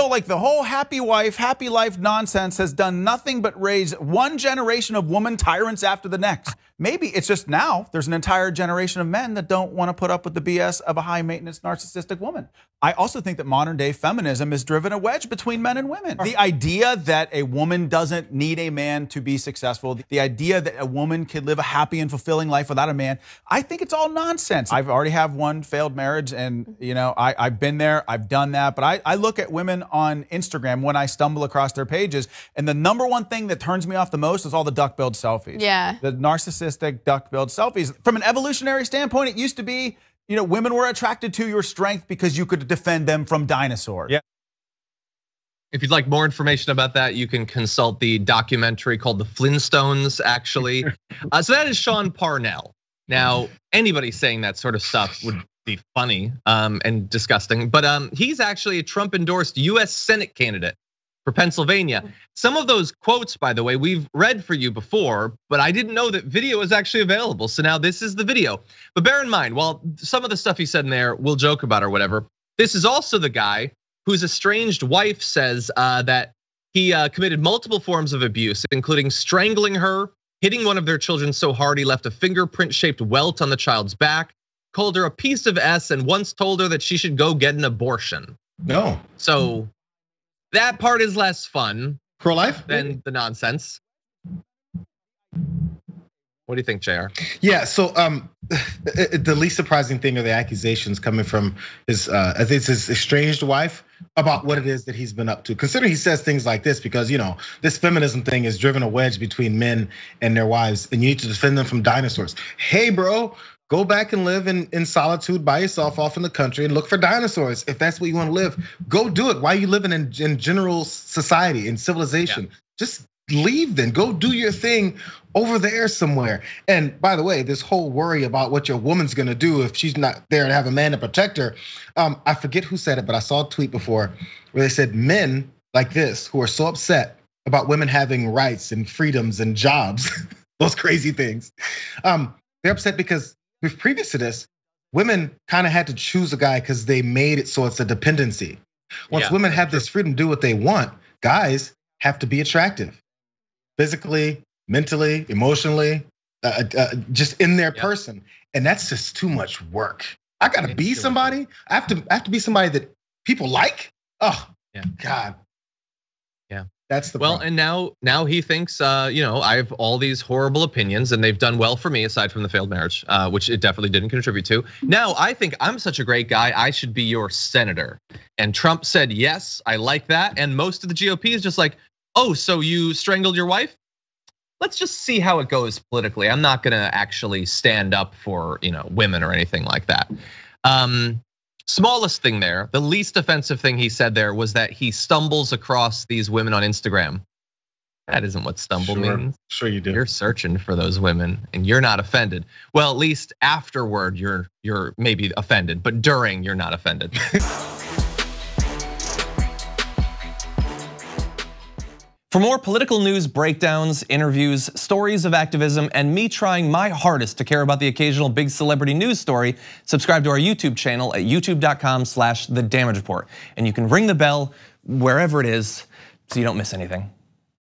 feel like the whole happy wife, happy life nonsense has done nothing but raise one generation of woman tyrants after the next. Maybe it's just now there's an entire generation of men that don't want to put up with the BS of a high-maintenance narcissistic woman. I also think that modern-day feminism has driven a wedge between men and women. The idea that a woman doesn't need a man to be successful, the idea that a woman can live a happy and fulfilling life without a man, I think it's all nonsense. I've already have one failed marriage, and you know, I've been there, I've done that, but I look at women on Instagram when I stumble across their pages, and the number one thing that turns me off the most is all the duck-billed selfies. Yeah. The narcissistic duck-billed selfies. From an evolutionary standpoint, it used to be, you know, women were attracted to your strength because you could defend them from dinosaurs. Yeah. If you'd like more information about that, you can consult the documentary called The Flintstones, actually. So that is SEAN PARNELL. Now, anybody saying that sort of stuff would be funny and disgusting, but he's actually a Trump-endorsed US Senate candidate for Pennsylvania. Some of those quotes, by the way, we've read for you before, but I didn't know that video is actually available. So now this is the video. But bear in mind, while some of the stuff he said in there we'll joke about or whatever, this is also the guy whose estranged wife says that he committed multiple forms of abuse, including strangling her, hitting one of their children so hard he left a fingerprint-shaped welt on the child's back, called her a piece of S, and once told her that she should go get an abortion. No. So that part is less fun. Pro-life? Than the nonsense. What do you think, Jayar? Yeah, so the least surprising thing are the accusations coming from his, I think it's his estranged wife about what it is that he's been up to. Considering he says things like this because, you know, this feminism thing has driven a wedge between men and their wives, and you need to defend them from dinosaurs. Hey, bro, go back and live in solitude by yourself off in the country and look for dinosaurs. If that's where you want to live, go do it. Why are you living in general society, in civilization? Yeah. Just leave then, go do your thing over there somewhere. And by the way, this whole worry about what your woman's gonna do if she's not there to have a man to protect her. I forget who said it, but I saw a tweet before where they said men like this who are so upset about women having rights and freedoms and jobs, those crazy things. They're upset because previous to this, women kind of had to choose a guy because they made it so it's a dependency. Once women have this freedom to do what they want, guys have to be attractive. Physically, mentally, emotionally, just in their person. And that's just too much work. I gotta be somebody, I have to be somebody that people like. Oh, God. Yeah. That's the problem. And now he thinks, you know, I have all these horrible opinions and they've done well for me aside from the failed marriage, which it definitely didn't contribute to. Now I think I'm such a great guy, I should be your senator. And Trump said, yes, I like that. And most of the GOP is just like, oh, so you strangled your wife? Let's just see how it goes politically. I'm not gonna actually stand up for, you know, women or anything like that. Smallest thing there, the least offensive thing he said there was that he stumbles across these women on Instagram. That isn't what stumble means. Sure you do. You're searching for those women and you're not offended. Well, at least afterward you're maybe offended, but during you're not offended. For more political news breakdowns, interviews, stories of activism, and me trying my hardest to care about the occasional big celebrity news story, subscribe to our YouTube channel at youtube.com/thedamagereport. And you can ring the bell wherever it is so you don't miss anything.